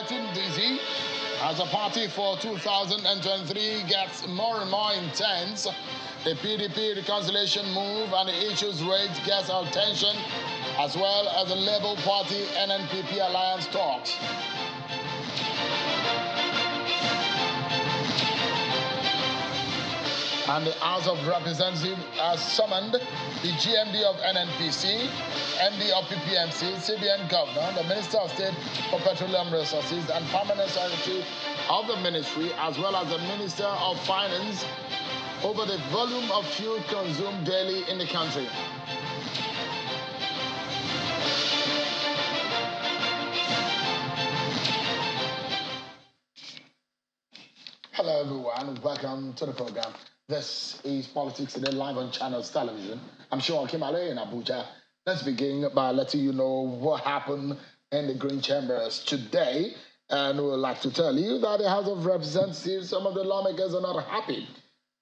getting dizzy as the party for 2023 gets more and more intense. The PDP reconciliation move and the issues raised gets our attention, as well as the Labour Party NNPP alliance talks. And the House of Representatives has summoned the GMD of NNPC, MD of PPMC, CBN Governor, the Minister of State for Petroleum Resources, and Permanent Secretary of the Ministry, as well as the Minister of Finance, over the volume of fuel consumed daily in the country. Hello everyone, welcome to the program. This is Politics Today live on Channels Television. I'm Sean Kimale in Abuja. Let's begin by letting you know what happened in the Green Chambers today. And we'd like to tell you that the House of Representatives, some of the lawmakers are not happy.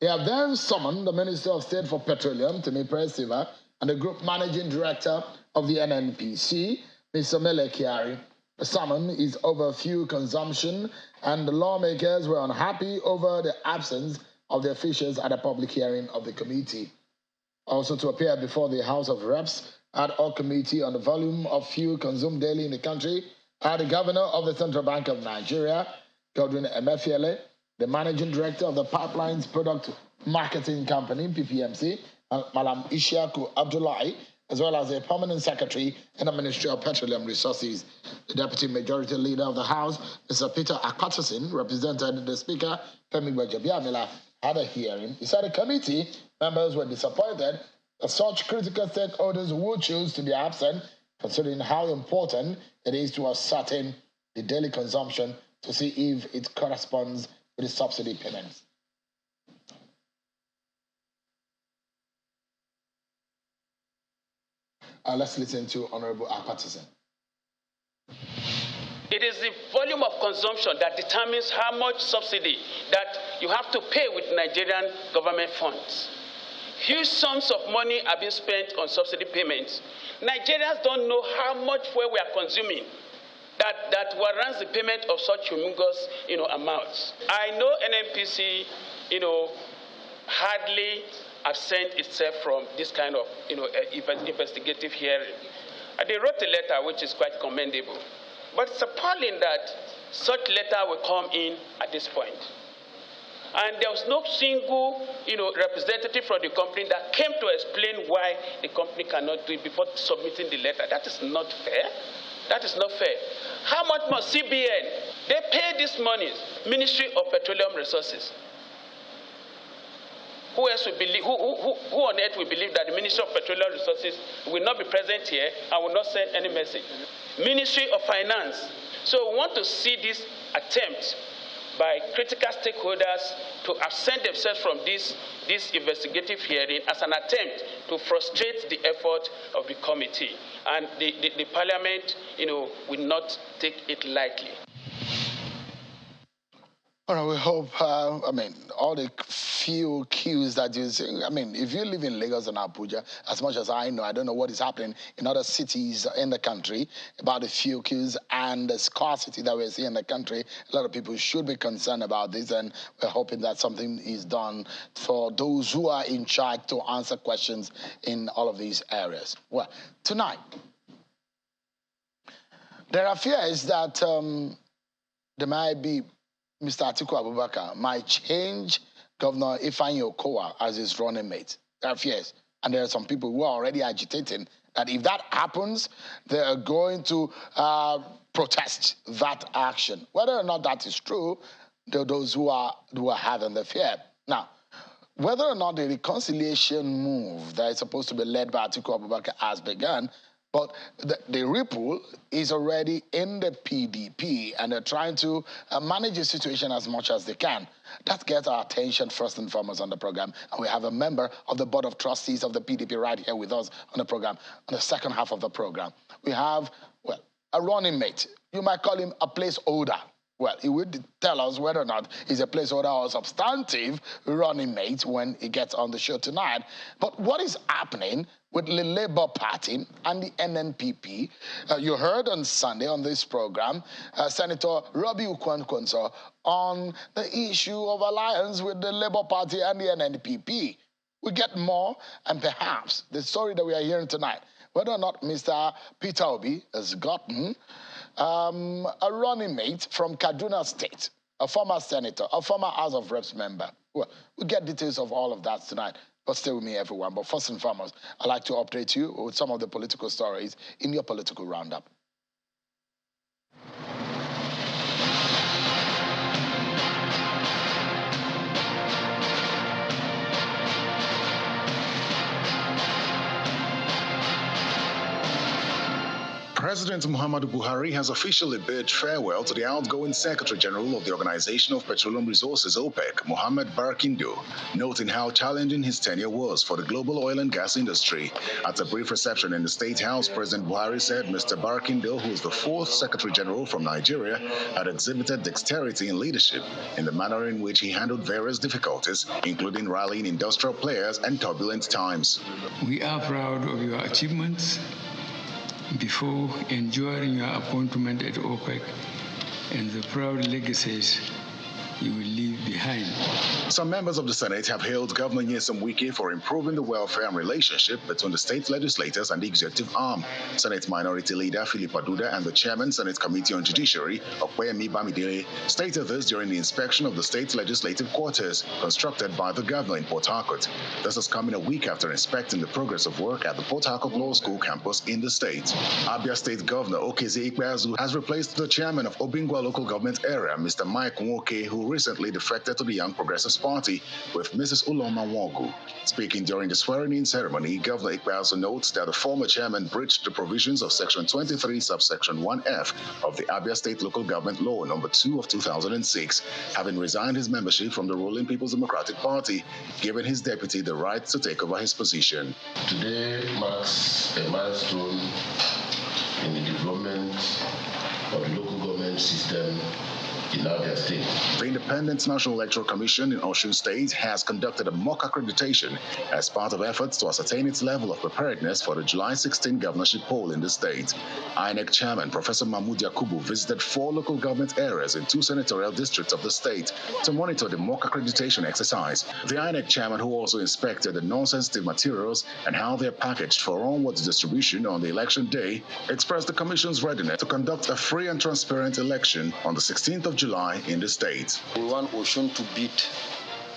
They have then summoned the Minister of State for Petroleum, Timi Presiva, and the Group Managing Director of the NNPC, Mr. Mele Kyari. The summon is over fuel consumption, and the lawmakers were unhappy over the absence of the officials at a public hearing of the committee. Also to appear before the House of Reps ad hoc committee on the volume of fuel consumed daily in the country are the Governor of the Central Bank of Nigeria, Godwin Emefiele, the Managing Director of the Pipelines Product Marketing Company, PPMC, Malam Ishaku Abdullahi, as well as a Permanent Secretary in the Ministry of Petroleum Resources. The Deputy Majority Leader of the House, Mr. Peter Akpatasin, represented the Speaker, Femi Gbajabiamila, had a hearing. He said the committee members were disappointed that such critical stakeholders would choose to be absent, considering how important it is to ascertain the daily consumption to see if it corresponds with the subsidy payments. Let's listen to Honorable Akpatasin. It is the volume of consumption that determines how much subsidy that you have to pay with Nigerian government funds. Huge sums of money are being spent on subsidy payments. Nigerians don't know how much fuel we are consuming that warrants the payment of such humongous, amounts. I know NNPC, hardly absent itself from this kind of, investigative hearing. And they wrote a letter which is quite commendable. But it's appalling that such letter will come in at this point. And there was no single, representative from the company that came to explain why the company cannot do it before submitting the letter. That is not fair. That is not fair. How much must CBN? They pay this money, Ministry of Petroleum Resources. Who else will believe? Who on earth will believe that the Ministry of Petroleum Resources will not be present here and will not send any message? Ministry of Finance. So we want to see this attempt by critical stakeholders to absent themselves from this investigative hearing as an attempt to frustrate the effort of the committee. And the Parliament, will not take it lightly. All right, we hope, all the few queues that you see, if you live in Lagos and Abuja, as much as I know, I don't know what is happening in other cities in the country about the fuel queues and the scarcity that we're seeing in the country. A lot of people should be concerned about this, and we're hoping that something is done for those who are in charge to answer questions in all of these areas. Well, tonight, there are fears that there might be Mr. Atiku Abubakar might change Governor Ifeanyi Okowa as his running mate. There are fears. And there are some people who are already agitating that if that happens, they are going to protest that action. Whether or not that is true, there are those who are having the fear. Now, whether or not the reconciliation move that is supposed to be led by Atiku Abubakar has begun, but the ripple is already in the PDP, and they're trying to manage the situation as much as they can. That gets our attention first and foremost on the program. And we have a member of the Board of Trustees of the PDP right here with us on the program, on the second half of the program. We have, well, a running mate. You might call him a placeholder. Well, he would tell us whether or not he's a placeholder or substantive running mate when he gets on the show tonight. But what is happening with the Labour Party and the NNPP? You heard on Sunday on this program, Senator Robbie Ukwan-Konso on the issue of alliance with the Labour Party and the NNPP. We get more, and perhaps the story that we are hearing tonight, whether or not Mr. Peter Obi has gotten a running mate from Kaduna State, a former senator, a former House of Reps member. Well, we'll get details of all of that tonight, but stay with me, everyone. But first and foremost, I'd like to update you with some of the political stories in your political roundup. President Muhammadu Buhari has officially bid farewell to the outgoing Secretary General of the Organization of Petroleum Resources, OPEC, Mohammed Barkindo, noting how challenging his tenure was for the global oil and gas industry. At a brief reception in the State House, President Buhari said Mr. Barkindo, who is the fourth Secretary General from Nigeria, had exhibited dexterity in leadership in the manner in which he handled various difficulties, including rallying industrial players and turbulent times. We are proud of your achievements before enduring your appointment at OPEC and the proud legacies you will leave behind. Some members of the Senate have hailed Governor Nyesom Wike for improving the welfare and relationship between the state legislators and the executive arm. Senate Minority Leader Philip Aduda and the Chairman, Senate Committee on Judiciary, Okweyemi Bamidele, stated this during the inspection of the state legislative quarters constructed by the governor in Port Harcourt. This has come in a week after inspecting the progress of work at the Port Harcourt Law School campus in the state. Abia State Governor Okeze Ikpeazu has replaced the chairman of Obingwa Local Government Area, Mr. Mike Nwoke, who recently defected to the Young Progressives Party, with Mrs. Uloma Nwogu. Speaking during the swearing-in ceremony, Governor Ikpeazu notes that the former chairman breached the provisions of Section 23, subsection 1F of the Abia State Local Government Law No. 2 of 2006, having resigned his membership from the ruling People's Democratic Party, giving his deputy the right to take over his position. Today marks a milestone in the development of the local government system in Abia State. The Independent National Electoral Commission in Osun State has conducted a mock accreditation as part of efforts to ascertain its level of preparedness for the July 16 governorship poll in the state. INEC Chairman Professor Mahmoud Yakubu visited 4 local government areas in 2 senatorial districts of the state to monitor the mock accreditation exercise. The INEC Chairman, who also inspected the non-sensitive materials and how they are packaged for onwards distribution on the election day, expressed the Commission's readiness to conduct a free and transparent election on the 16th of July in the state. We want Osun to beat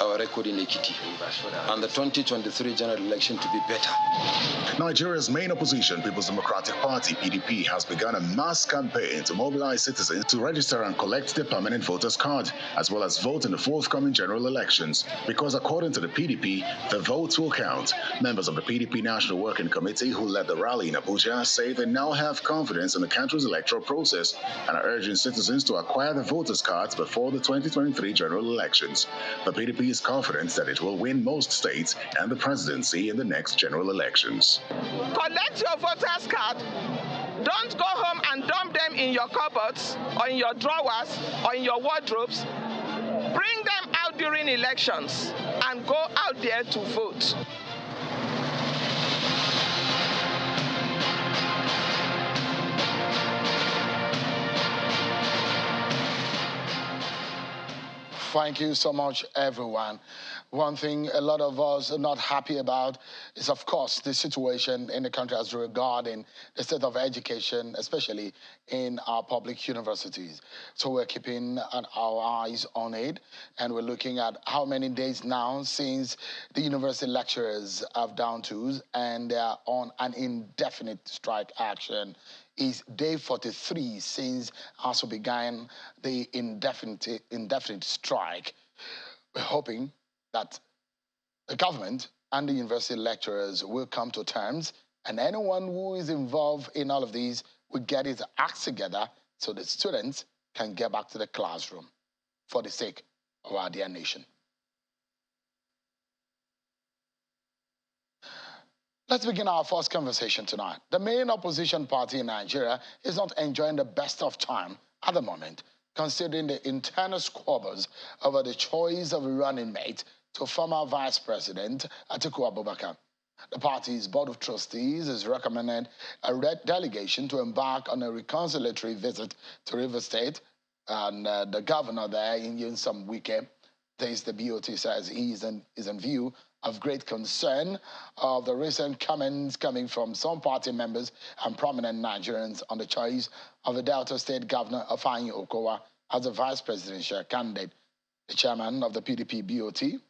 our record in Ekiti and the 2023 general election to be better. Nigeria's main opposition, People's Democratic Party, PDP, has begun a mass campaign to mobilize citizens to register and collect their permanent voters card, as well as vote in the forthcoming general elections. Because according to the PDP, the votes will count. Members of the PDP National Working Committee, who led the rally in Abuja, say they now have confidence in the country's electoral process and are urging citizens to acquire the voters cards before the 2023 general elections. The PDP is confident that it will win most states and the presidency in the next general elections. Collect your voters card. Don't go home and dump them in your cupboards or in your drawers or in your wardrobes. Bring them out during elections and go out there to vote. Thank you so much, everyone. One thing a lot of us are not happy about is, of course, the situation in the country as regarding the state of education, especially in our public universities. So we're keeping our eyes on it, and we're looking at how many days now since the university lecturers have down tools and they are on an indefinite strike action. Is day 43 since ASU began the indefinite strike. We're hoping that the government and the university lecturers will come to terms, and anyone who is involved in all of these will get his acts together so the students can get back to the classroom for the sake of our dear nation. Let's begin our first conversation tonight. The main opposition party in Nigeria is not enjoying the best of time at the moment. considering the internal squabbles over the choice of a running mate to former Vice President Atiku Abubakar. The party's Board of Trustees has recommended a red delegation to embark on a reconciliatory visit to River State, and the governor there, in some weekend, the BOT says he is in view of great concern of the recent comments coming from some party members and prominent Nigerians on the choice of the Delta State Governor Ifeanyi Okowa as a vice presidential candidate. The chairman of the PDP BOT,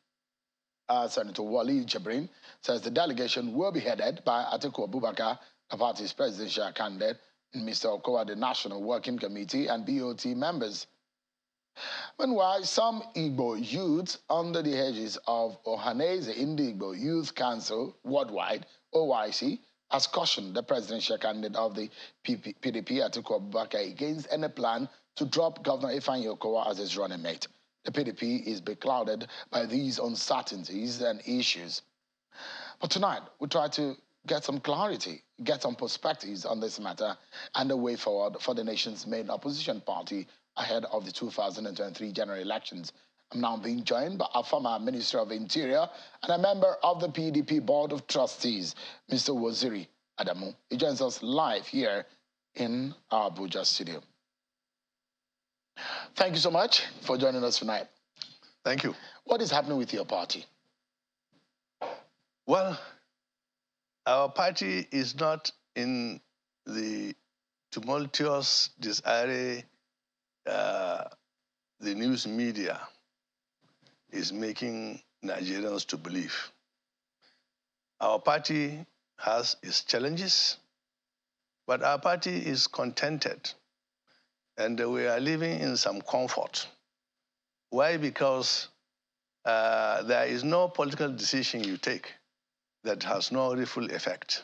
Senator Wali Jibrin, says the delegation will be headed by Atiku Abubakar, the party's presidential candidate, and Mr. Okowa, the National Working Committee and BOT members. Meanwhile, some Igbo youths under the hedges of Ohaneze in the Igbo Youth Council Worldwide, OYC, has cautioned the presidential candidate of the PDP, Atiku Abubakar, against any plan to drop Governor Ifeanyi Okowa as his running mate. The PDP is beclouded by these uncertainties and issues. But tonight, we try to get some clarity, get some perspectives on this matter and the way forward for the nation's main opposition party ahead of the 2023 general elections. I'm now being joined by a former Minister of Interior and a member of the PDP Board of Trustees, Mr. Waziri Adamu. He joins us live here in our Abuja studio. Thank you so much for joining us tonight. Thank you. What is happening with your party? Well, our party is not in the tumultuous disarray the news media is making Nigerians to believe. Our party has its challenges, but our party is contented, and we are living in some comfort. Why? Because there is no political decision you take that has no ripple effect.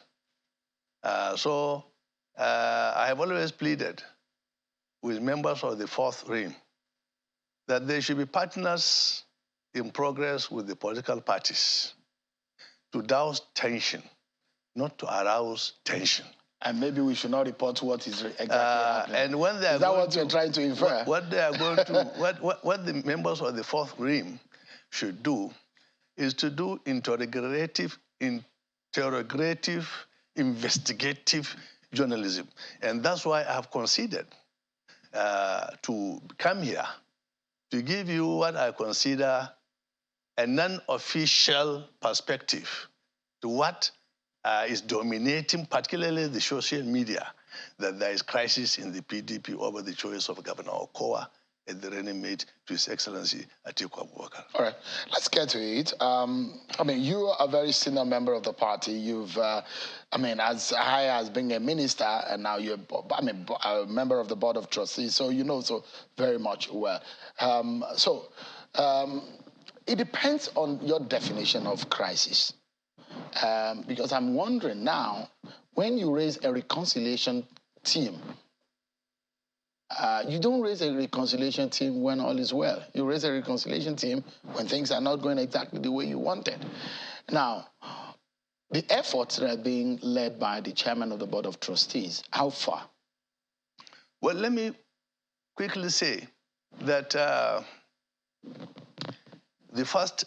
So I have always pleaded with members of the Fourth Rim that they should be partners in progress with the political parties to douse tension, not to arouse tension. And maybe we should not report what is exactly happening. And when they are is that what you're trying to infer? What they are going to, what the members of the Fourth Rim should do is to do interrogative, investigative journalism. And that's why I have conceded to come here to give you what I consider a non-official perspective to what is dominating, particularly the social media, that there is crisis in the PDP over the choice of Governor Okowa as the running mate to His Excellency Atiku Abubakar. All right, let's get to it. I mean, you are a very senior member of the party. You've, as high as being a minister, and now you're, a member of the Board of Trustees, so you know so very much well. It depends on your definition of crisis. Because I'm wondering now, when you raise a reconciliation team, you don't raise a reconciliation team when all is well. You raise a reconciliation team when things are not going exactly the way you wanted. Now, the efforts that are being led by the chairman of the Board of Trustees, how far? Well, let me quickly say that the first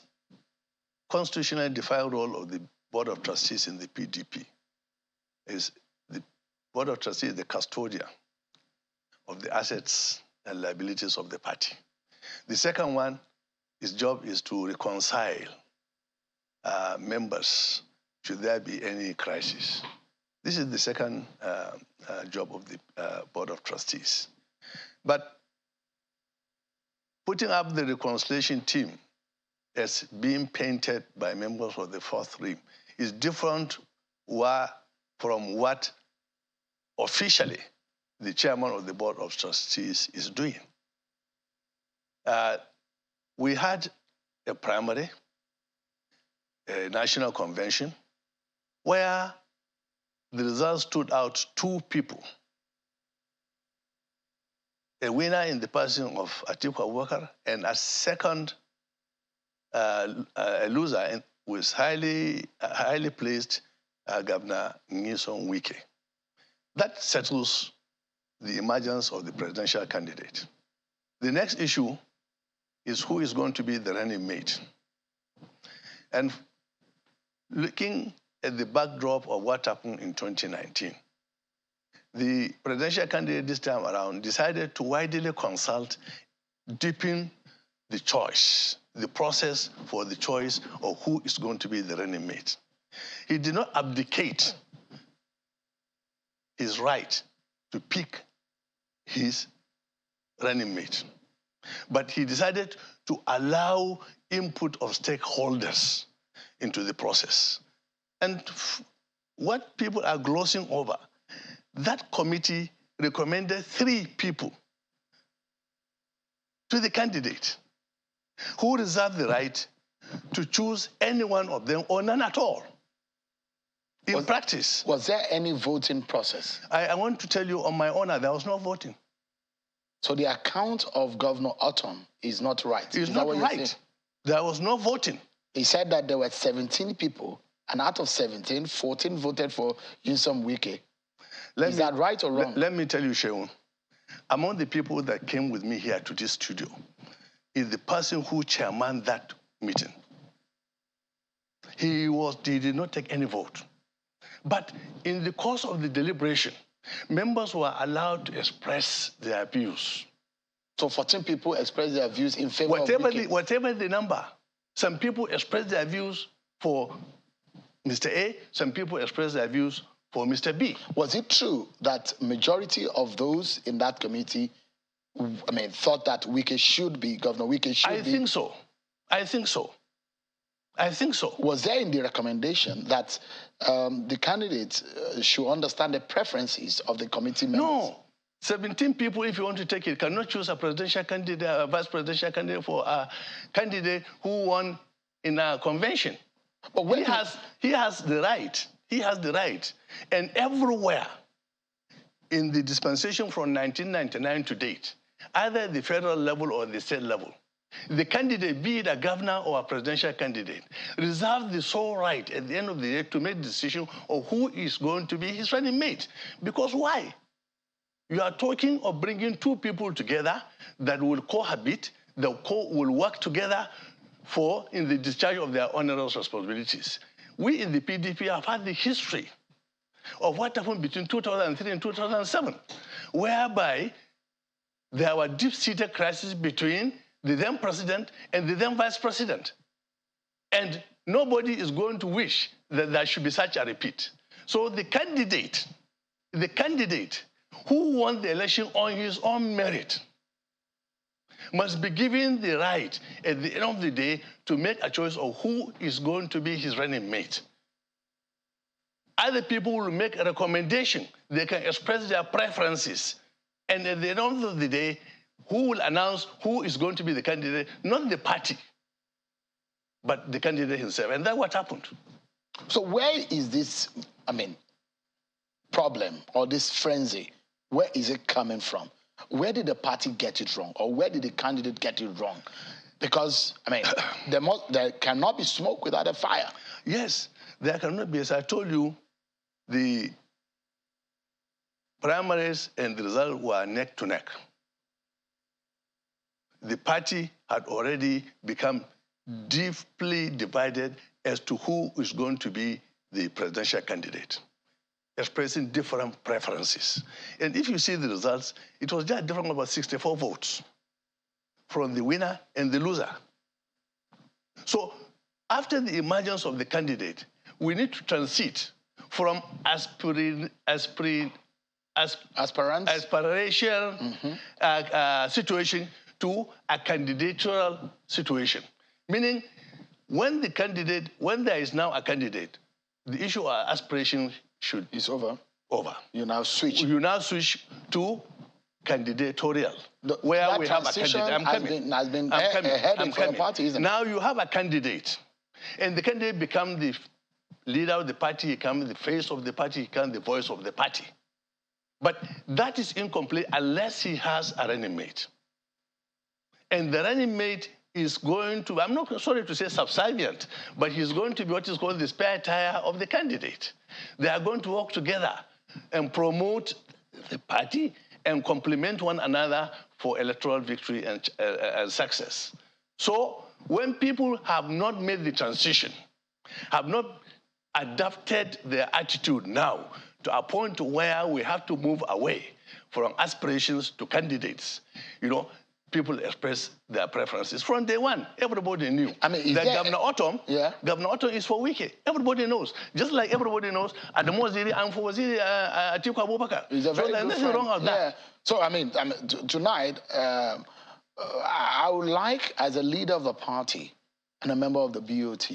constitutionally defined role of the Board of Trustees in the PDP is the Board of Trustees, the custodian of the assets and liabilities of the party. The second one, his job is to reconcile members should there be any crisis. This is the second job of the Board of Trustees. But putting up the reconciliation team as being painted by members of the Fourth Rim is different from what officially the chairman of the Board of Trustees is doing. We had a primary, a national convention, where the results stood out two people. A winner in the person of Atiku Abubakar, and a second a loser was highly placed Governor Nyesom Wike. That settles the emergence of the presidential candidate. The next issue is who is going to be the running mate. And looking at the backdrop of what happened in 2019, the presidential candidate this time around decided to widely consult, deepen the choice, the process for the choice of who is going to be the running mate. He did not abdicate his right to pick his running mate, but he decided to allow input of stakeholders into the process. And what people are glossing over, that committee recommended 3 people to the candidate who reserve the right to choose any one of them or none at all. In practice. Was there any voting process? I want to tell you on my honor, there was no voting. So the account of Governor Otton is not right. It's not right. There was no voting. He said that there were 17 people, and out of 17, 14 voted for Nyesom Wike. Is that right or wrong? Let me tell you, Sheun, among the people that came with me here to this studio is the person who chairman that meeting. He did not take any vote. But in the course of the deliberation, members were allowed to express their views. So 14 people expressed their views in favor of Wike. Whatever the number, some people expressed their views for Mr. A, some people expressed their views for Mr. B. Was it true that majority of those in that committee, thought that Wike should be, Governor Wike should be? I think so. I think so. I think so. Was there in the recommendation that the candidates should understand the preferences of the committee members? No. 17 people, if you want to take it, cannot choose a presidential candidate, a vice presidential candidate for a candidate who won in a convention. But he has the right. He has the right. And everywhere in the dispensation from 1999 to date, either at the federal level or the state level, the candidate, be it a governor or a presidential candidate, reserves the sole right at the end of the day to make the decision of who is going to be his running mate. Because why? You are talking of bringing 2 people together that will cohabit, that will work together in the discharge of their onerous responsibilities. We in the PDP have had the history of what happened between 2003 and 2007, whereby there were deep-seated crises between the then president and the then vice president. And nobody is going to wish that there should be such a repeat. So the candidate who won the election on his own merit must be given the right at the end of the day to make a choice of who is going to be his running mate. Other people will make a recommendation. They can express their preferences. And at the end of the day, who will announce who is going to be the candidate, not the party, but the candidate himself. And that's what happened. So where is this, problem or this frenzy, where is it coming from? Where did the party get it wrong? Or where did the candidate get it wrong? Because, there cannot be smoke without a fire. Yes, there cannot be. As I told you, the primaries and the result were neck to neck. The party had already become deeply divided as to who is going to be the presidential candidate, expressing different preferences. And if you see the results, it was just different about 64 votes from the winner and the loser. So after the emergence of the candidate, we need to transit from aspiration situation to a candidatorial situation. Meaning, when there is now a candidate, the issue of aspiration is over. You now switch to candidatorial, where we have a candidate. Has been ahead for the party, isn't it? Now you have a candidate, and the candidate becomes the leader of the party, he becomes the face of the party, he becomes the voice of the party. But that is incomplete unless he has a running mate. And the running mate is going to, I'm not sorry to say subservient, but he's going to be what is called the spare tire of the candidate. They are going to work together and promote the party and complement one another for electoral victory and success. So when people have not made the transition, have not adapted their attitude now to a point where we have to move away from aspirations to candidates, you know, people express their preferences from day one. Everybody knew. I mean, that Governor Autumn, yeah, Governor Autumn is for Wike. Everybody knows. Just like everybody knows, Adamu Waziri and for Waziri Atiku Abubakar. So there's nothing wrong with that. So I mean tonight, I would like, as a leader of the party and a member of the BOT,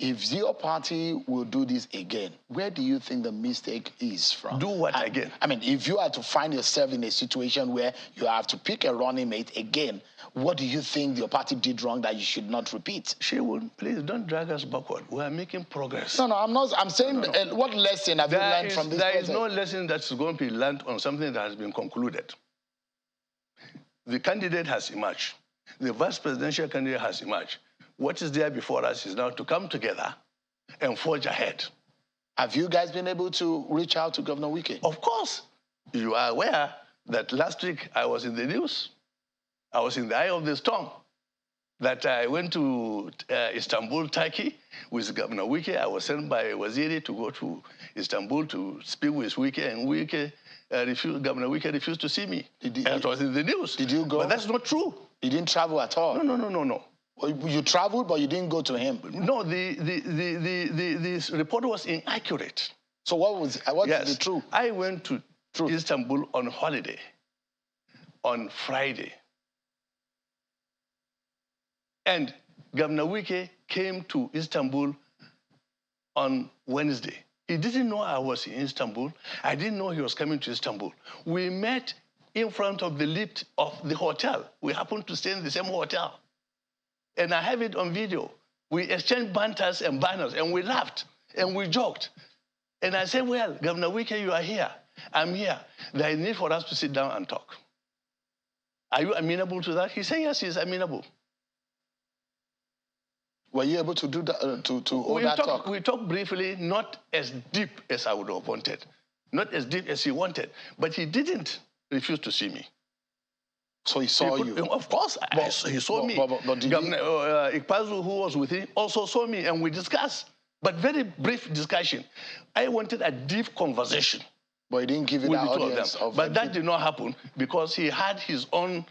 if your party will do this again, where do you think the mistake is from? Do what again? I mean, if you are to find yourself in a situation where you have to pick a running mate again, what do you think your party did wrong that you should not repeat? Shehu, please don't drag us backward. We are making progress. No, I'm not. I'm saying, what lesson have you learned from this? There is no lesson that's going to be learned on something that has been concluded. The candidate has emerged. The vice presidential candidate has emerged. What is there before us is now to come together and forge ahead. Have you guys been able to reach out to Governor Wike? Of course. You are aware that last week I was in the news. I was in the eye of the storm. That I went to Istanbul, Turkey, with Governor Wike. I was sent by Waziri to go to Istanbul to speak with Wike, and Governor Wike refused to see me. And it was in the news. Did you go? But that's not true. You didn't travel at all? No. You traveled, but you didn't go to him? No, the report was inaccurate. So what is the truth? I went to Istanbul on holiday on Friday. And Governor Wike came to Istanbul on Wednesday. He didn't know I was in Istanbul. I didn't know he was coming to Istanbul. We met in front of the lift of the hotel. We happened to stay in the same hotel. And I have it on video. We exchanged banters and banners, and we laughed, and we joked. And I said, well, Governor Wike, you are here. I'm here. There is need for us to sit down and talk. Are you amenable to that? He said, yes, he's amenable. Were you able to do that, to hold that talk? We talked briefly, not as deep as I would have wanted. Not as deep as he wanted. But he didn't refuse to see me. So he saw you? Of course, he saw me. Governor Ikpazu, who was with him, also saw me, and we discussed. But very brief discussion. I wanted a deep conversation. But he didn't give you that audience of But that did not happen because he had his own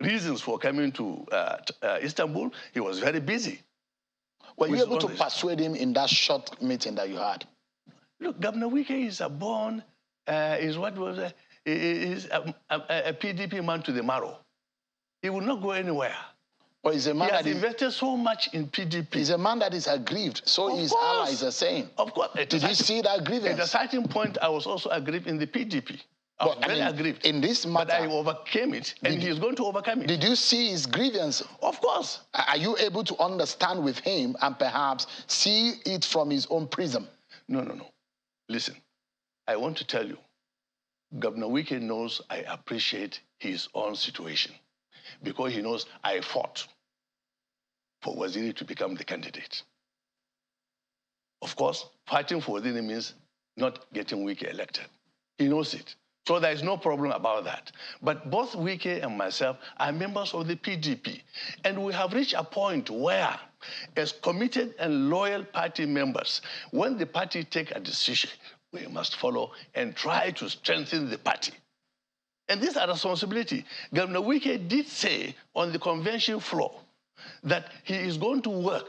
reasons for coming to Istanbul. He was very busy. Were you able to persuade him in that short meeting that you had? Look, Governor Wike is a PDP man to the marrow. He will not go anywhere. Well, he's a man he has invested so much in PDP. He's a man that is aggrieved. So his allies are saying. Of course. Did you see that grievance? At a certain point, I was also aggrieved in the PDP. I was very aggrieved. In this matter. But I overcame it, and he is going to overcome it. Did you see his grievance? Of course. Are you able to understand with him and perhaps see it from his own prism? No. Listen, I want to tell you, Governor Wike knows I appreciate his own situation because he knows I fought for Waziri to become the candidate. Of course, fighting for Waziri means not getting Wike elected. He knows it. So there is no problem about that. But both Wike and myself are members of the PDP. And we have reached a point where, as committed and loyal party members, when the party take a decision, we must follow and try to strengthen the party. And this is a responsibility. Governor Wike did say on the convention floor that he is going to work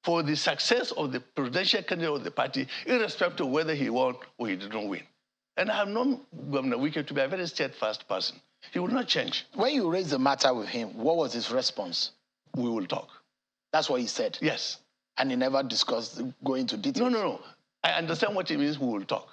for the success of the presidential candidate of the party, irrespective of whether he won or he didn't win. And I have known Governor Wike to be a very steadfast person. He will not change. When you raised the matter with him, what was his response? We will talk. That's what he said? Yes. And he never discussed going into details? No. I understand what it means, we will talk.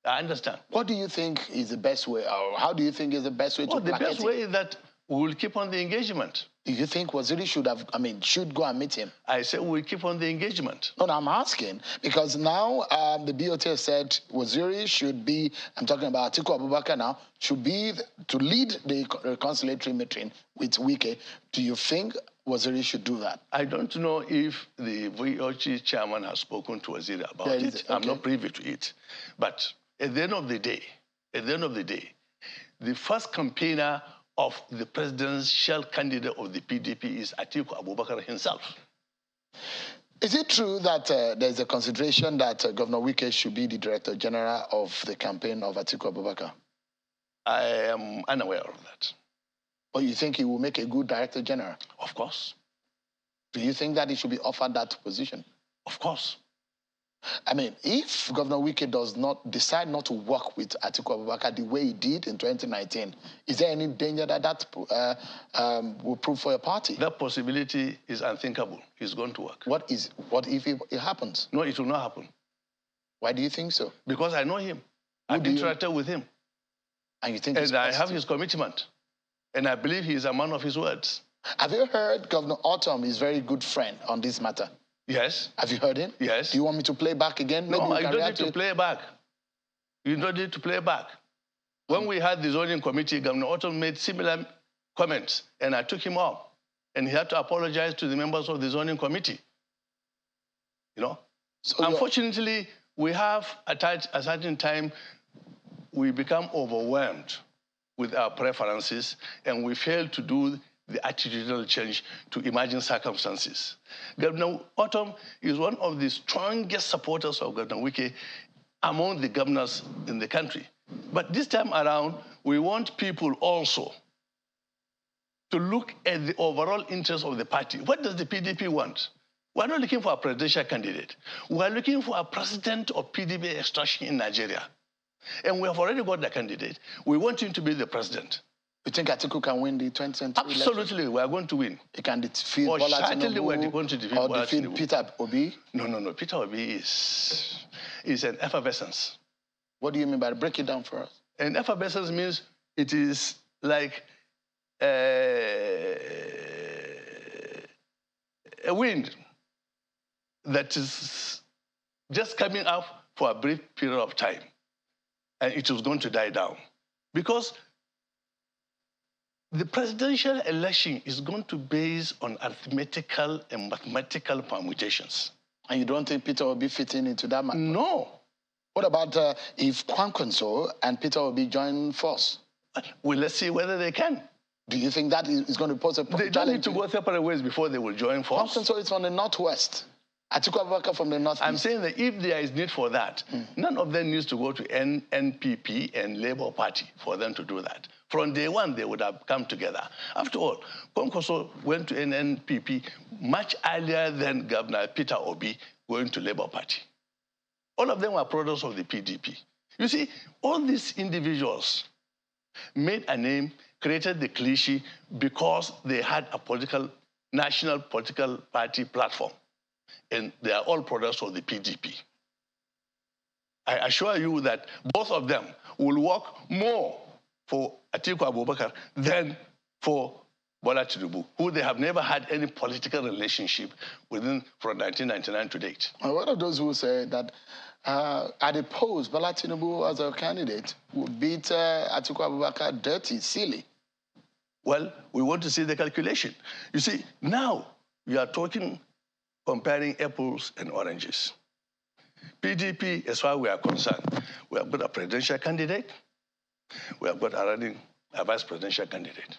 I understand. What do you think is the best way, or how do you think is the best way to placate it? The best way is that we will keep on the engagement. Do you think Waziri should go and meet him? I said we'll keep on the engagement. No, I'm asking, because now the BOT has said Waziri should be, I'm talking about Atiku Abubakar now, should be to lead the reconciliatory meeting with Wike. Do you think Waziri should do that? I don't know if the VOG chairman has spoken to Waziri about it. Okay. I'm not privy to it. But at the end of the day, The first campaigner of the presidential candidate of the PDP is Atiku Abubakar himself. Is it true that there's a consideration that Governor Wike should be the Director General of the campaign of Atiku Abubakar? I am unaware of that. But you think he will make a good Director General? Of course. Do you think that he should be offered that position? Of course. I mean, if Governor Wike does not decide not to work with Atiku Abubakar the way he did in 2019, is there any danger that that will prove for your party? That possibility is unthinkable. It's going to work. What if it happens? No, it will not happen. Why do you think so? Because I know him. I've interacted with him. And you think? And I have his commitment. And I believe he is a man of his words. Have you heard Governor Autumn is very good friend on this matter? Yes. Have you heard him? Yes. Do you want me to play back again? No, I don't need to play back. You don't need to play back. When we had the zoning committee, Governor Autumn made similar comments, and I took him up. And he had to apologize to the members of the zoning committee. You know? So unfortunately, we have, at a certain time, we become overwhelmed with our preferences, and we fail to do the attitudinal change to emerging circumstances. Governor Autumn is one of the strongest supporters of Governor Wike among the governors in the country. But this time around, we want people also to look at the overall interest of the party. What does the PDP want? We're not looking for a presidential candidate. We're looking for a president of PDP extraction in Nigeria. And we have already got the candidate. We want him to be the president. You think Atiku can win the 2023 election? Absolutely, we are going to win. He can defeat Bola Tinubu or defeat Peter Obi? No. Peter Obi is an effervescence. What do you mean by that? Break it down for us. An effervescence means it is like a wind that is just coming up for a brief period of time, and it was going to die down. Because the presidential election is going to be based on arithmetical and mathematical permutations. And you don't think Peter will be fitting into that matter? No. What about if Kwankwaso and Peter will be join force? Well, let's see whether they can. Do you think that is going to pose a challenge? They don't need to go separate ways before they will join force. Kwankwaso is from the northwest. Atiku Abubakar from the northeast. I'm saying that if there is need for that, none of them needs to go to NPP and Labour Party for them to do that. From day one, they would have come together. After all, Kwankwaso went to NPP much earlier than Governor Peter Obi going to Labour Party. All of them were products of the PDP. You see, all these individuals made a name, created the cliche because they had a national political party platform. And they are all products of the PDP. I assure you that both of them will work more for Atiku Abubakar than for Bola Tinubu, who they have never had any political relationship with from 1999 to date. And what are those who say that at the polls, Bola Tinubu as a candidate would beat Atiku Abubakar dirty, silly? Well, we want to see the calculation. You see, now we are comparing apples and oranges. PDP, as far as we are concerned, we have got a presidential candidate. We have got a vice presidential candidate.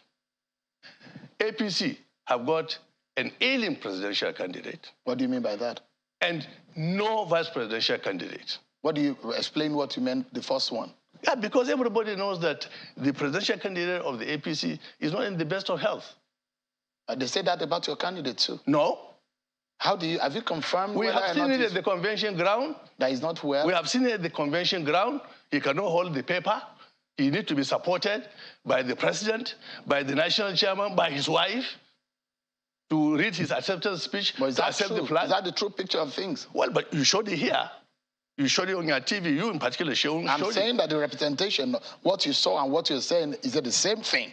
APC have got an ailing presidential candidate. What do you mean by that? And no vice presidential candidate. What do you explain what you meant, the first one? Yeah, because everybody knows that the presidential candidate of the APC is not in the best of health. They say that about your candidate too? No. Have you confirmed? We have seen it at the convention ground. That is not well. We have seen it at the convention ground. He cannot hold the paper. He needs to be supported by the president, by the national chairman, by his wife, to read his acceptance speech, but is that accept true? the flag. Is that the true picture of things? Well, but you showed it here. You showed it on your TV. You in particular showed I'm saying that the representation, what you saw and what you're saying, is it the same thing?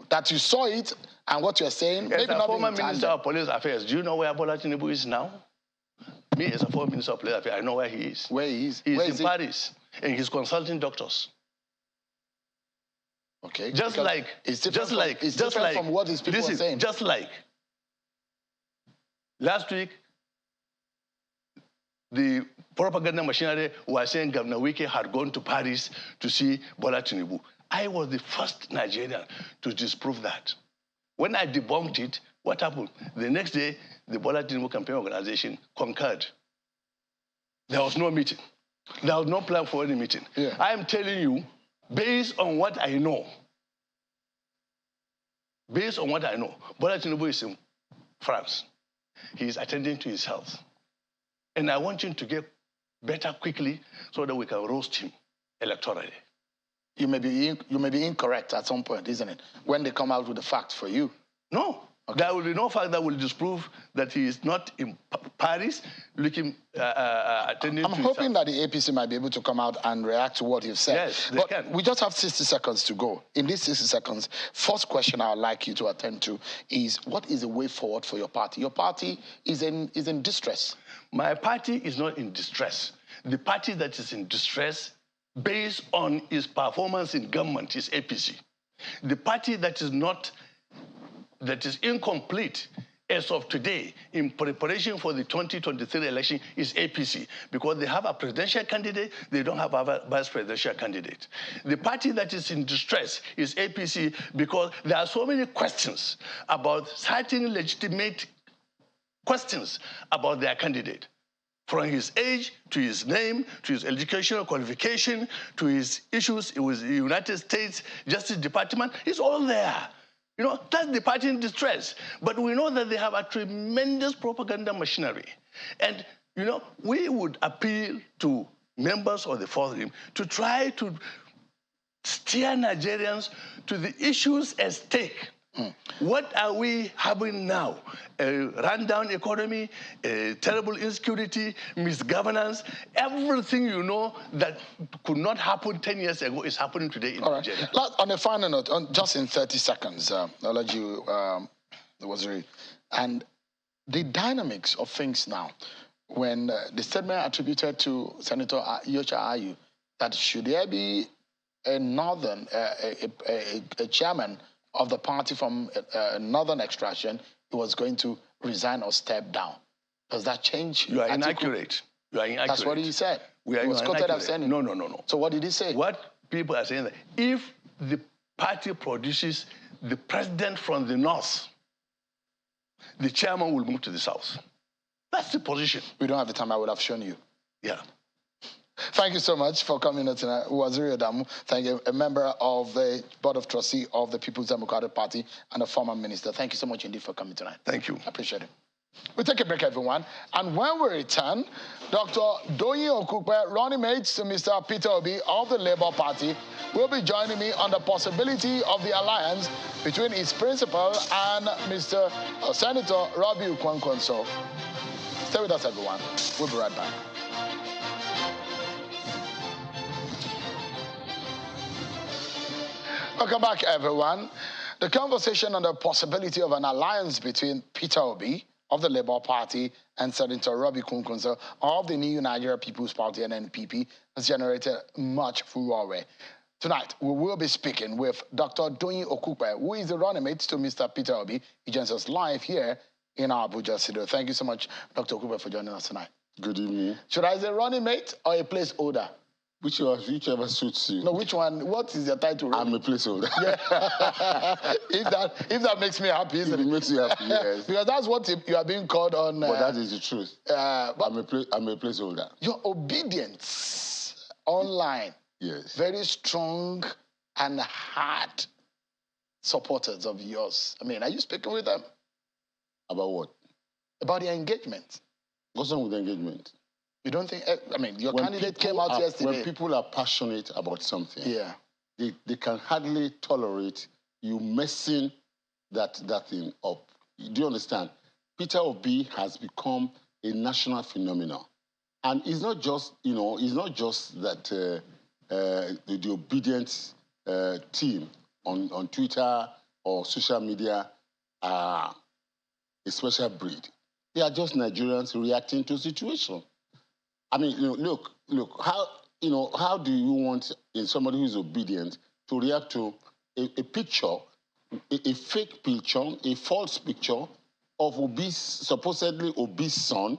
That you saw it and what you're saying, as maybe a not former Minister of Police Affairs, do you know where Bola Tinubu is now? Me, as a former Minister of Police Affairs, I know where he is. Where he is? He's in Paris, and he's consulting doctors. Okay. Just like from what these people are saying. Just like last week, the propaganda machinery was saying Governor Wike had gone to Paris to see Bola Tinubu. I was the first Nigerian to disprove that. When I debunked it, what happened? The next day, the Bola Tinubu Campaign Organization concurred. There was no meeting. There was no plan for any meeting. Yeah. I am telling you, based on what I know, Bola Tinubu is in France. He is attending to his health. And I want him to get better quickly so that we can roast him electorally. You may be incorrect at some point, isn't it? When they come out with the facts for you. No. Okay. There will be no fact that will disprove that he is not in Paris looking, attending to I'm hoping that the APC might be able to come out and react to what you've said. Yes, they can. We just have 60 seconds to go. In these 60 seconds, first question I would like you to attend to is, what is the way forward for your party? Your party is in distress. My party is not in distress. The party that is in distress based on its performance in government is APC. The party that is incomplete as of today in preparation for the 2023 election is APC, because they have a presidential candidate, they don't have a vice presidential candidate. The party that is in distress is APC because there are so many questions about certain legitimate questions about their candidate. From his age, to his name, to his educational qualification, to his issues with the United States Justice Department, it's all there. You know, that's the party in distress. But we know that they have a tremendous propaganda machinery. And, you know, we would appeal to members of the forum to try to steer Nigerians to the issues at stake. What are we having now? A rundown economy, a terrible insecurity, misgovernance, everything you know that could not happen 10 years ago is happening today in Nigeria. On a final note, just in 30 seconds, I'll let you, Waziri, and the dynamics of things now, when the statement attributed to Senator Yocha Ayu, that should there be a northern, a chairman of the party from northern extraction, he was going to resign or step down. Does that change? You are inaccurate. You are inaccurate. That's what he said. He was quoted as saying. No. So what did he say? What people are saying that if the party produces the president from the north, the chairman will move to the south. That's the position. We don't have the time. I would have shown you. Yeah. Thank you so much for coming in tonight. Waziri Adamu, thank you, a member of the Board of Trustees of the People's Democratic Party and a former minister. Thank you so much indeed for coming tonight. Thank you. I appreciate it. We'll take a break, everyone. And when we return, Dr. Doyin Okupe, running mates to Mr. Peter Obi of the Labour Party, will be joining me on the possibility of the alliance between his principal and Mr. Senator Robbie Ukwankwanso. Stay with us, everyone. We'll be right back. Welcome back, everyone. The conversation on the possibility of an alliance between Peter Obi of the Labour Party and Senator Robbie Ukwankwanso of the New Nigeria People's Party and NPP has generated much furore. Tonight, we will be speaking with Dr. Doyin Okupe, who is the running mate to Mr. Peter Obi. He joins us live here in our Abuja studio. Thank you so much, Dr. Okupe, for joining us tonight. Good evening. Should I say running mate or a placeholder? Whichever suits you. No, which one? What is your title? I'm a placeholder. Yeah. if that makes me happy, isn't it? It makes you happy, yes. Because that's what you are being called on. But that is the truth. But I'm a placeholder. Your obedience online. Yes. Very strong and hard supporters of yours. I mean, are you speaking with them? About what? About their engagement. What's wrong with engagement? You don't think, I mean, your candidate came out yesterday. When people are passionate about something, yeah, they can hardly tolerate you messing that thing up. Do you understand? Peter Obi has become a national phenomenon. And it's not just, it's not just that the obedient team on Twitter or social media are a special breed. They are just Nigerians reacting to a situation. I mean, look, how do you want somebody who is obedient to react to a picture, a fake picture, a false picture of supposedly obese son,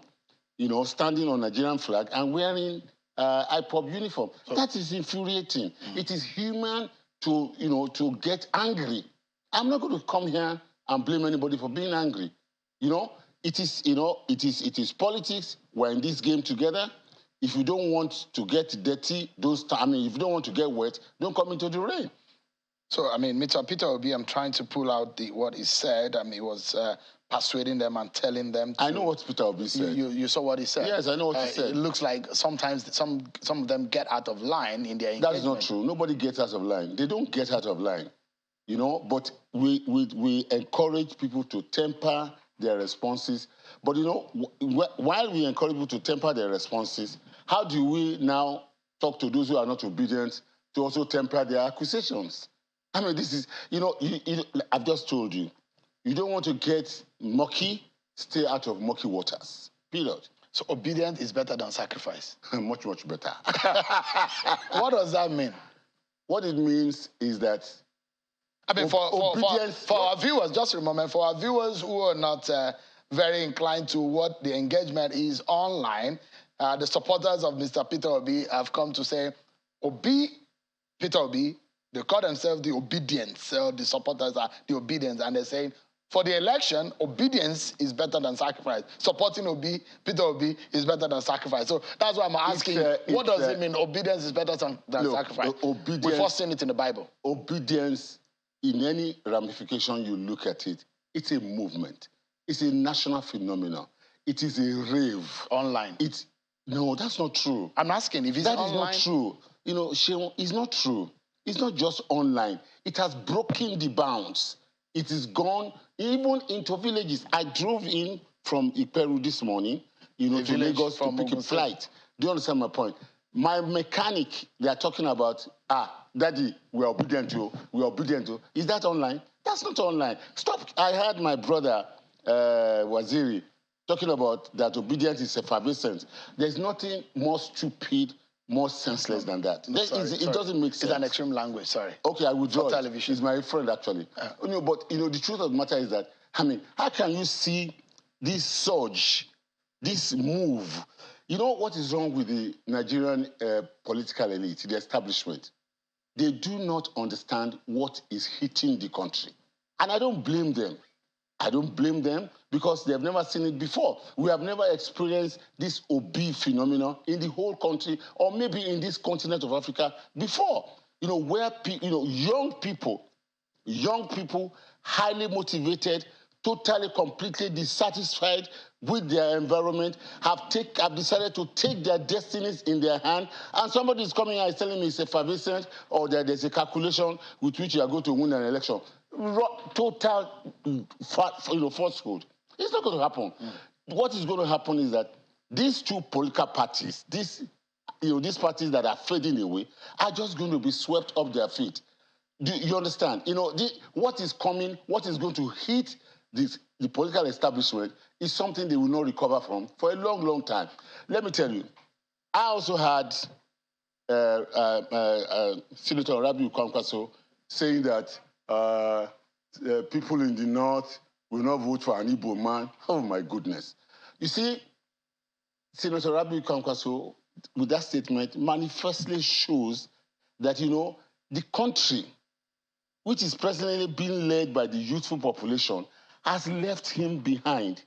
standing on Nigerian flag and wearing IPOB uniform? That is infuriating. It is human to get angry. I'm not going to come here and blame anybody for being angry. It is politics. We're in this game together. If you don't want to get dirty, if you don't want to get wet, don't come into the rain. So, Mr. Peter Obi, I'm trying to pull out what he said. He was persuading them and telling them I know what Peter Obi said. You saw what he said? Yes, I know what he said. It looks like sometimes some of them get out of line in their engagement. That is not true. Nobody gets out of line. They don't get out of line, but we encourage people to temper their responses. But, while we encourage people to temper their responses, how do we now talk to those who are not obedient to also temper their accusations? This is, I've just told you, you don't want to get mucky, stay out of mucky waters, period. So obedience is better than sacrifice? Much, much better. What does that mean? What it means is that for our viewers, just remember, for our viewers who are not very inclined to what the engagement is online, the supporters of Mr. Peter Obi have come to say, Peter Obi, they call themselves the obedience. The supporters are the obedience, and they're saying, for the election, obedience is better than sacrifice. Supporting Peter Obi is better than sacrifice. So that's why I'm asking, what does it mean obedience is better than sacrifice? We've first seen it in the Bible. Obedience, in any ramification you look at it, it's a movement. It's a national phenomenon. It is a rave. Online. No, that's not true. I'm asking if it's online. That is not true. Sheon, it's not true. It's not just online. It has broken the bounds. It is gone even into villages. I drove in from Iperu this morning, to Lagos to pick a flight. Do you understand my point? My mechanic, they are talking about, Daddy, we're obedient to. Is that online? That's not online. Stop. I heard my brother, Waziri, talking about that obedience is effervescent. There's nothing more stupid, more senseless than that. It doesn't make sense. It's an extreme language, sorry. Okay, I withdraw it. Television. He's my friend, actually. But, the truth of the matter is that, how can you see this surge, this move? You know what is wrong with the Nigerian political elite, the establishment? They do not understand what is hitting the country. And I don't blame them. I don't blame them because they have never seen it before. We have never experienced this OB phenomenon in the whole country or maybe in this continent of Africa before. Where young people, highly motivated, totally, completely dissatisfied with their environment, have decided to take their destinies in their hand, and somebody is coming and is telling me it's effervescent or that there's a calculation with which you are going to win an election. Total falsehood. It's not going to happen. What is going to happen is that these two political parties, these parties that are fading away, are just going to be swept off their feet. Do you understand? What is coming, what is going to hit the political establishment is something they will not recover from for a long, long time. Let me tell you, I also had Senator Rabiu Kwankwaso saying that people in the north will not vote for an Igbo man. Oh, my goodness. You see, Senator Rabiu Kwankwaso, with that statement, manifestly shows that, the country, which is presently being led by the youthful population, has left him behind.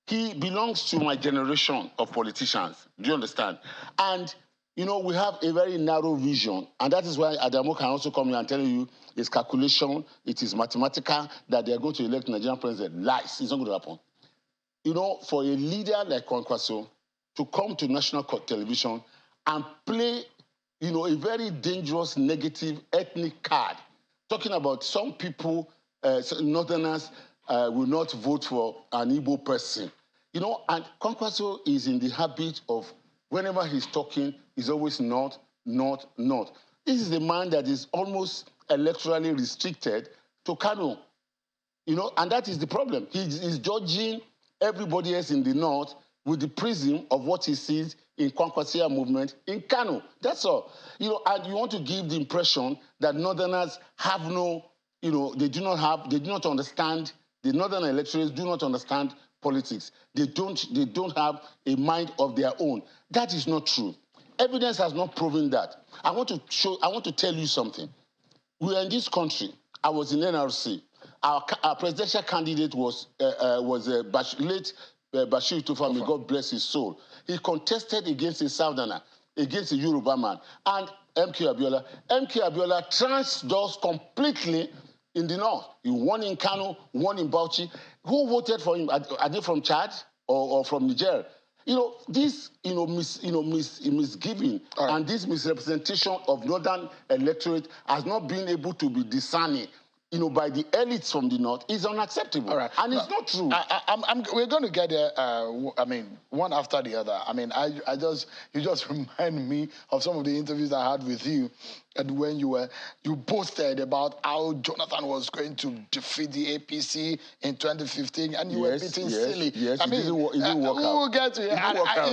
He belongs to my generation of politicians. Do you understand? And, we have a very narrow vision. And that is why Adamo can also come here and tell you it's calculation, it is mathematical, that they are going to elect Nigerian president. Lies. It's not going to happen. For a leader like Kwankwaso to come to national television and play, a very dangerous, negative ethnic card, talking about some people, Northerners, will not vote for an Igbo person. And Kwankwaso is in the habit of, whenever he's talking, he's always not. This is a man that is almost electorally restricted to Kano. And that is the problem. He's judging everybody else in the north with the prism of what he sees in Kwankwasia movement in Kano. That's all. And you want to give the impression that Northerners have they do not understand, the Northern electorates do not understand politics. They don't have a mind of their own. That is not true. Evidence has not proven that. I want to tell you something. We were in this country. I was in NRC. Our presidential candidate was late Bashir Tufami, God bless his soul. He contested against a Southerner, against a Yoruba man, and MK Abiola. MK Abiola trounced those completely in the north. He won in Kano, won in Bauchi. Who voted for him? Are they from Chad or from Niger? This misgiving and this misrepresentation of northern electorate has not been able to be discerning, by the elites from the north is unacceptable. All right. And it's not true. We're going to get there, one after the other. You just remind me of some of the interviews I had with you, and when you boasted about how Jonathan was going to defeat the APC in 2015, and you were beating silly. Yes, it didn't work out. We'll get to it.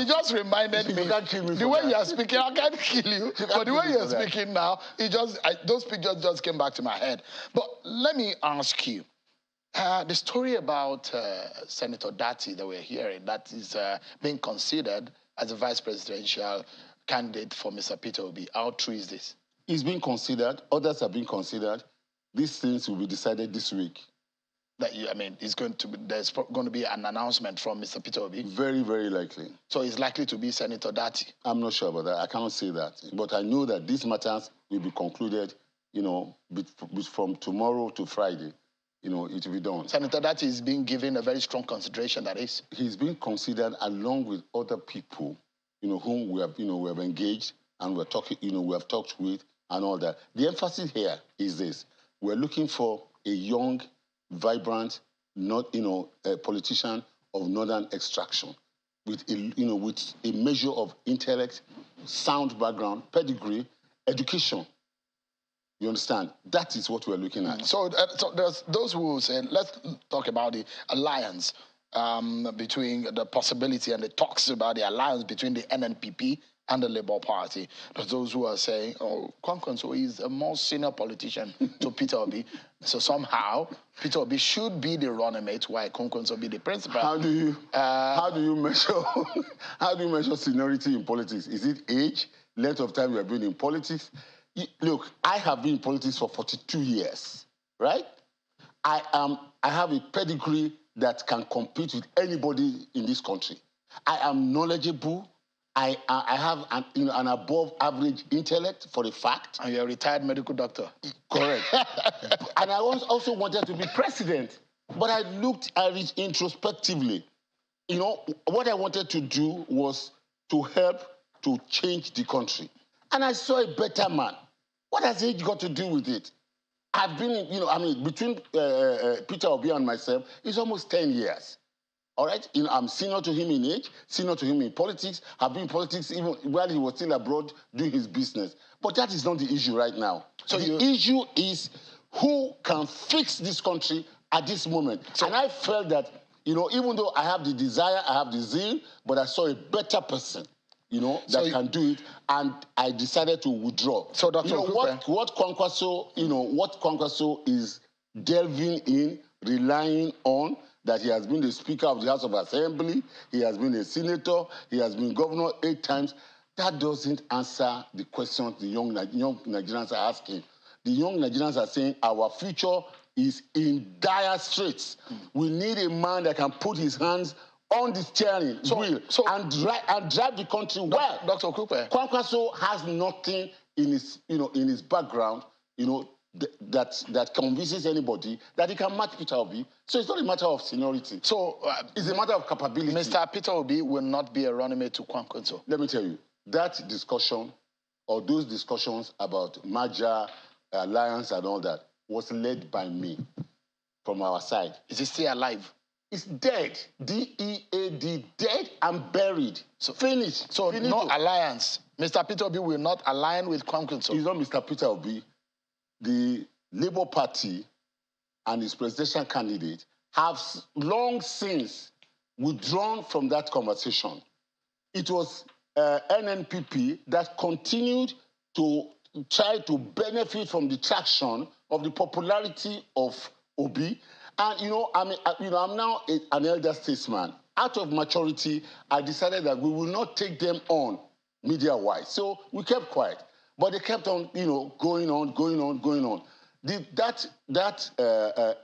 It just reminded me. You can't kill me the way you are speaking, I can't kill you. But the way you're speaking now, those pictures just came back to my head. But let me ask you, the story about Senator Dati that we're hearing, that is being considered as a vice presidential candidate for Mr. Peter Obi. How true is this? It's being considered. Others are being considered. These things will be decided this week. There's going to be an announcement from Mr. Peter Obi? Very, very likely. So it's likely to be Senator Dati? I'm not sure about that. I cannot say that. But I know that these matters will be concluded, from tomorrow to Friday. It will be done. Senator Dati is being given a very strong consideration, that is? He's being considered along with other people, whom we have engaged and we're talking, we have talked with and all that. The emphasis here is this. We're looking for a young, vibrant, a politician of northern extraction with a measure of intellect, sound background, pedigree, education. You understand? That is what we're looking at. So there's those who say, let's talk about the alliance between the possibility and the talks about the alliance between the NNPP and the Labour Party. There's those who are saying, Kwankwaso is a more senior politician to Peter Obi. So somehow, Peter Obi should be the running mate while Kwankwaso be the principal. How do you measure seniority in politics? Is it age, length of time you have been in politics? Look, I have been in politics for 42 years, right? I have a pedigree that can compete with anybody in this country. I am knowledgeable. I have an above average intellect, for a fact. And you're a retired medical doctor. Correct. And I also wanted to be president, but I looked at it introspectively. What I wanted to do was to help to change the country. And I saw a better man. What has age got to do with it? I've been, between Peter Obi and myself, it's almost 10 years. All right? I'm senior to him in age, senior to him in politics. I've been in politics even while he was still abroad doing his business. But that is not the issue right now. So the issue is who can fix this country at this moment. And I felt that, even though I have the desire, I have the zeal, but I saw a better person, that can do it, and I decided to withdraw. So, Dr. What Kwankwaso is delving in, relying on, that he has been the Speaker of the House of Assembly, he has been a senator, he has been governor 8 times. That doesn't answer the questions the young Nigerians are asking. The young Nigerians are saying our future is in dire straits. We need a man that can put his hands on the steering wheel and drive the country well. Dr. Okupe. Kwankwaso has nothing in his background, that convinces anybody that he can match Peter Obi. So it's not a matter of seniority. So it's a matter of capability. Mr. Peter Obi will not be a running mate to Kwankwaso. Let me tell you, that discussion or those discussions about merger, alliance and all that was led by me from our side. Is he still alive? It's dead. D-E-A-D, dead and buried. So finished. So no alliance. Mr. Peter Obi will not align with Kwankwaso. It's not Mr. Peter Obi. The Labour Party and its presidential candidate have long since withdrawn from that conversation. It was NNPP that continued to try to benefit from the traction of the popularity of Obi. And, I'm now an elder statesman. Out of maturity, I decided that we will not take them on media-wise. So we kept quiet. But they kept on, going on. That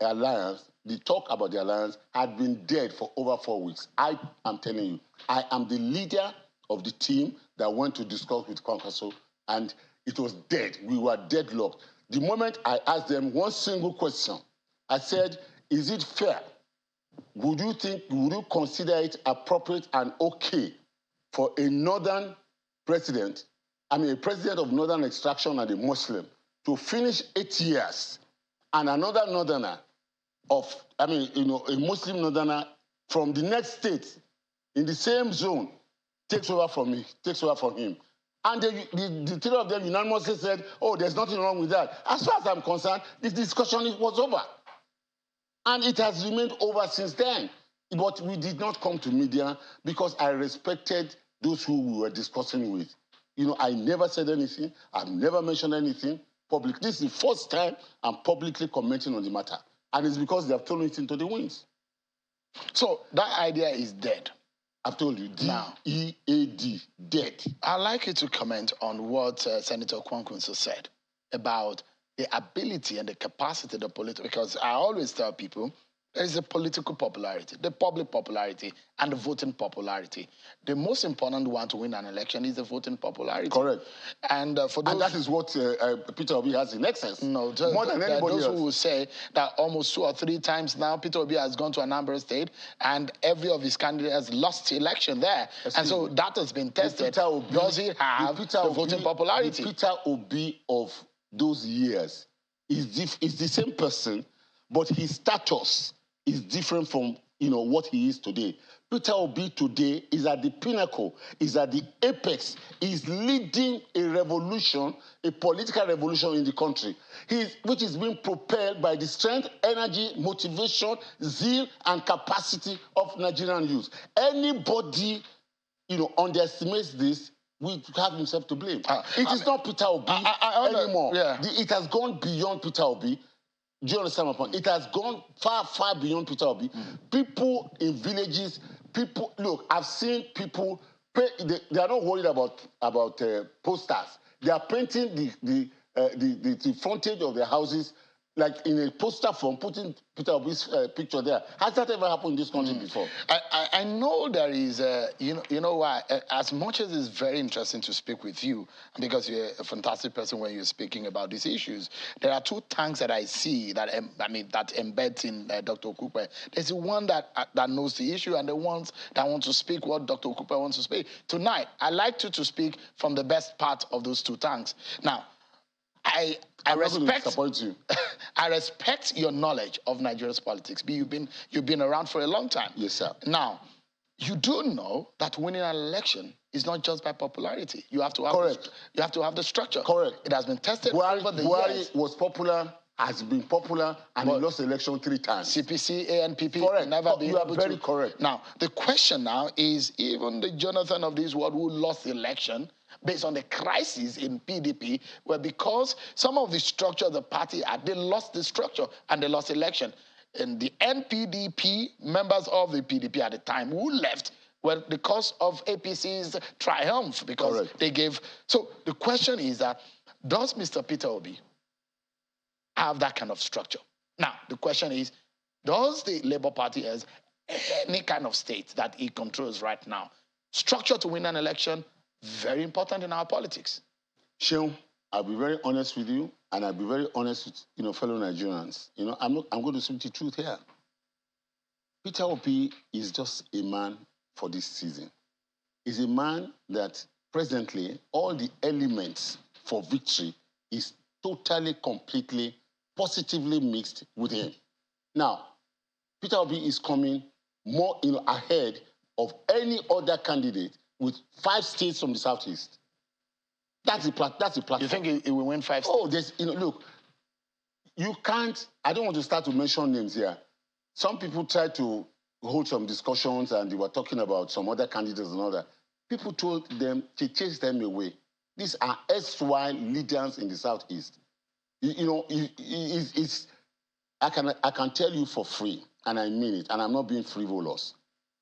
alliance, the talk about the alliance had been dead for over 4 weeks. I am telling you, I am the leader of the team that went to discuss with Kwankwaso, and it was dead. We were deadlocked. The moment I asked them one single question, I said, is it fair? Would you consider it appropriate and okay for a northern president, a president of northern extraction and a Muslim, to finish 8 years, and another northerner a Muslim northerner from the next state in the same zone takes over from him. And the three of them unanimously said, oh, there's nothing wrong with that. As far as I'm concerned, this discussion was over. And it has remained over since then. But we did not come to media because I respected those who we were discussing with. I never said anything. I've never mentioned anything publicly. This is the first time I'm publicly commenting on the matter. And it's because they have thrown it into the winds. So that idea is dead. I've told you, D-E-A-D, dead. I'd like you to comment on what Senator Kwankwaso said about the ability and the capacity of the political, because I always tell people there is a political popularity, the public popularity, and the voting popularity. The most important one to win an election is the voting popularity. Correct. And for those, and that is what Peter Obi has in excess. No, more than anybody those else. who will say that almost 2 or 3 times now Peter Obi has gone to Anambra State, and every of his candidates has lost the election there. And so that has been tested. Does he have the voting popularity? The Peter Obi of those years is the same person, but his status is different from what he is today. Peter Obi today is at the pinnacle, is at the apex, is leading a revolution, a political revolution in the country, which is being propelled by the strength, energy, motivation, zeal, and capacity of Nigerian youth. Anybody, underestimates this, we have himself to blame. It is not Peter Obi anymore. Yeah. It has gone beyond Peter Obi. Do you understand my point? It has gone far, far beyond Peter Obi. People in villages, look, I've seen people, they are not worried about posters. They are painting the frontage of their houses like in a poster form, putting Peter Obi's picture there. Has that ever happened in this country before? I know there is, you know why, as much as it's very interesting to speak with you, because you're a fantastic person when you're speaking about these issues, there are 2 tanks that I see that, that embeds in Dr. Okupe. There's the one that knows the issue and the ones that want to speak what Dr. Okupe wants to speak. Tonight, I'd like you to speak from the best part of those 2 tanks. Now, I respect you. I respect your knowledge of Nigeria's politics. You've been around for a long time. Yes, sir. Now, you do know that winning an election is not just by popularity. You have to have you have to have the structure. Correct. It has been tested over the years. Was popular, has been popular, and he lost the election 3 times. CPC, ANPP, correct. Never been you are able very to. correct. Now, the question now is, even the Jonathan of this world who lost the election based on the crisis in PDP, where because some of the structure of the party, they lost the structure and they lost the election. And the NPDP, members of the PDP at the time who left, were the cause of APC's triumph because they gave. So the question is that, does Mr. Peter Obi have that kind of structure? Now, the question is, does the Labour Party has any kind of state that it controls right now? Structure to win an election, very important in our politics. Sheung, I'll be very honest with you, and I'll be very honest with fellow Nigerians. I'm going to speak the truth here. Peter Obi is just a man for this season. He's a man that presently all the elements for victory is totally, completely, positively mixed with him. Now, Peter Obi is coming more ahead of any other candidate with 5 states from the Southeast. That's the platform. You think he will win 5 states? Oh, look, you can't, I don't want to start to mention names here. Some people tried to hold some discussions and they were talking about some other candidates and all that. People told them to chase them away. These are SY leaders in the Southeast. I can tell you for free, and I mean it, and I'm not being frivolous,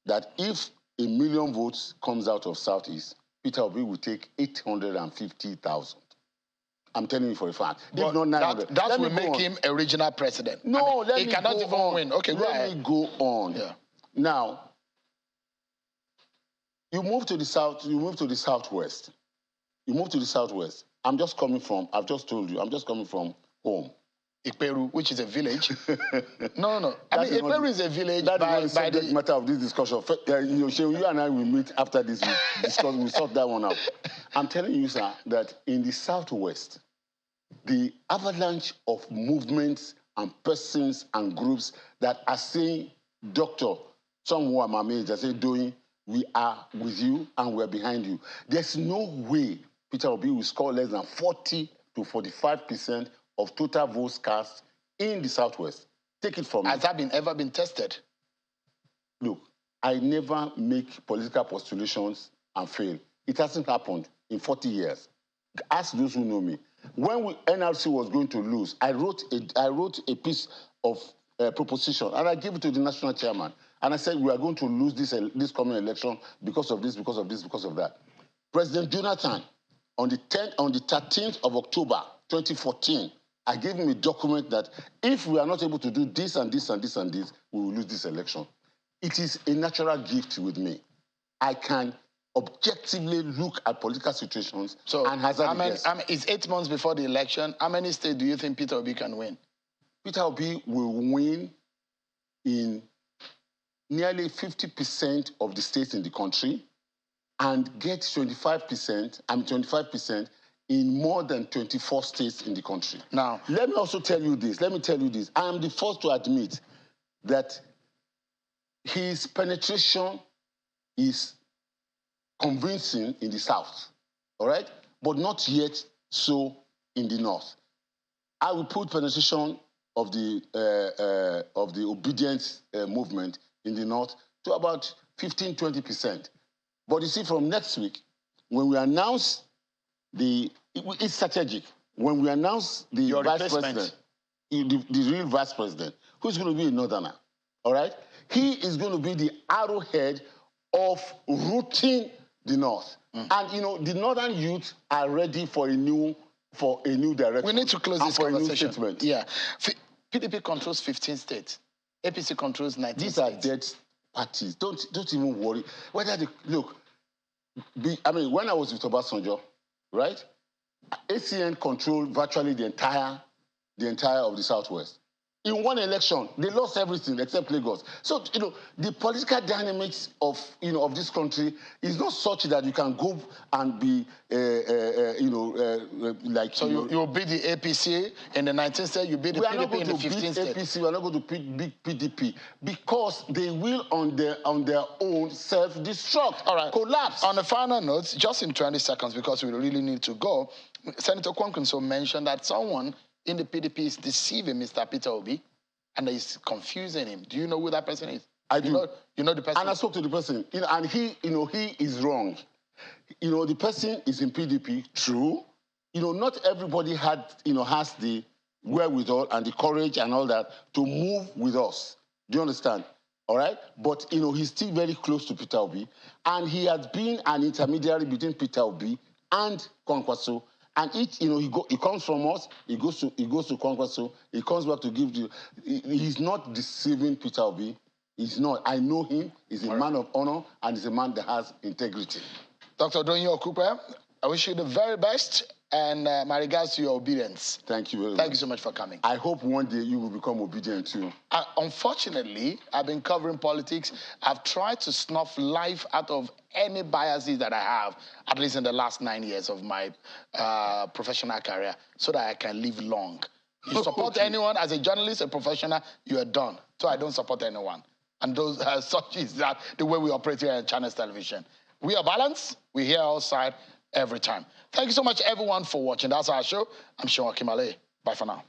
that if 1 million votes comes out of Southeast, Peter Obi will take 850,000. I'm telling you for a fact. But if not 900. That will make him a regional president. No, he cannot even win. Okay, go ahead. Let me go on. Yeah. Now, you move to the south, you move to the southwest. You move to the southwest. I've just coming from home. Iperu, which is a village. No. Iperu is a village. That is not the subject matter of this discussion. You and I will meet after this. We sort that one out. I'm telling you, sir, that in the southwest, the avalanche of movements and persons and groups that are saying, Doctor, some who are my mates, are saying, doing, we are with you and we're behind you. There's no way Peter Obi will score less than 40 to 45% of total votes cast in the southwest. Take it from me. Has that ever been tested? Look, I never make political postulations and fail. It hasn't happened in 40 years. Ask those who know me. When NRC was going to lose, I wrote a piece of proposition, and I gave it to the national chairman. And I said, we are going to lose this coming election because of this, because of this, because of that. President Jonathan, on the 13th of October, 2014, I gave him a document that if we are not able to do this and this and this and this, we will lose this election. It is a natural gift with me. I can objectively look at political situations and hazard a guess. It's 8 months before the election. How many states do you think Peter Obi can win? Peter Obi will win in nearly 50% of the states in the country and get 25% in more than 24 states in the country. Now, let me also tell you this. I am the first to admit that his penetration is convincing in the south, all right? But not yet so in the north. I will put penetration of the obedience movement in the north to about 15-20%. But you see, from next week, when we announce it's strategic. When we announce the vice president, the real vice president, who's going to be a northerner, all right? He is going to be the arrowhead of rooting the north. And, the northern youth are ready for a new direction. We need to close this conversation. Yeah. PDP controls 15 states. APC controls 19 These states. Are dead parties. Don't even worry. When I was with Obasanjo, right? ACN controlled virtually the entire of the southwest. In one election, they lost everything except Lagos. So, the political dynamics of this country is not such that you can go and be, like... So you'll beat the APC in the 19th state, you beat the PDP in the 15th state. APC, we are not going to beat PDP because they will, on their own, self-destruct, collapse. On a final note, just in 20 seconds, because we really need to go, Senator Kwankwaso mentioned that someone in the PDP is deceiving Mr. Peter Obi, and is confusing him. Do you know who that person is? I do. You know the person? And I spoke to the person, and he is wrong. The person is in PDP, true. Not everybody has the wherewithal and the courage and all that to move with us. Do you understand? All right? But, he's still very close to Peter Obi, and he has been an intermediary between Peter Obi and Kwankwaso. And he comes from us, he goes to Kwankwaso, he comes back to give you. He's not deceiving Peter Obi. He's not. I know him. He's a man of honor, and he's a man that has integrity. Dr. Donyo Cooper, I wish you the very best, and my regards to your obedience. Thank you very much. Thank you so much for coming. I hope one day you will become obedient too. Unfortunately, I've been covering politics. I've tried to snuff life out of any biases that I have, at least in the last 9 years of my professional career, so that I can live long. You support anyone as a journalist, a professional, you are done. So I don't support anyone. And those such is that the way we operate here at Channels Television. We are balanced. We hear all sides every time. Thank you so much, everyone, for watching. That's our show. I'm Sean Kimale. Bye for now.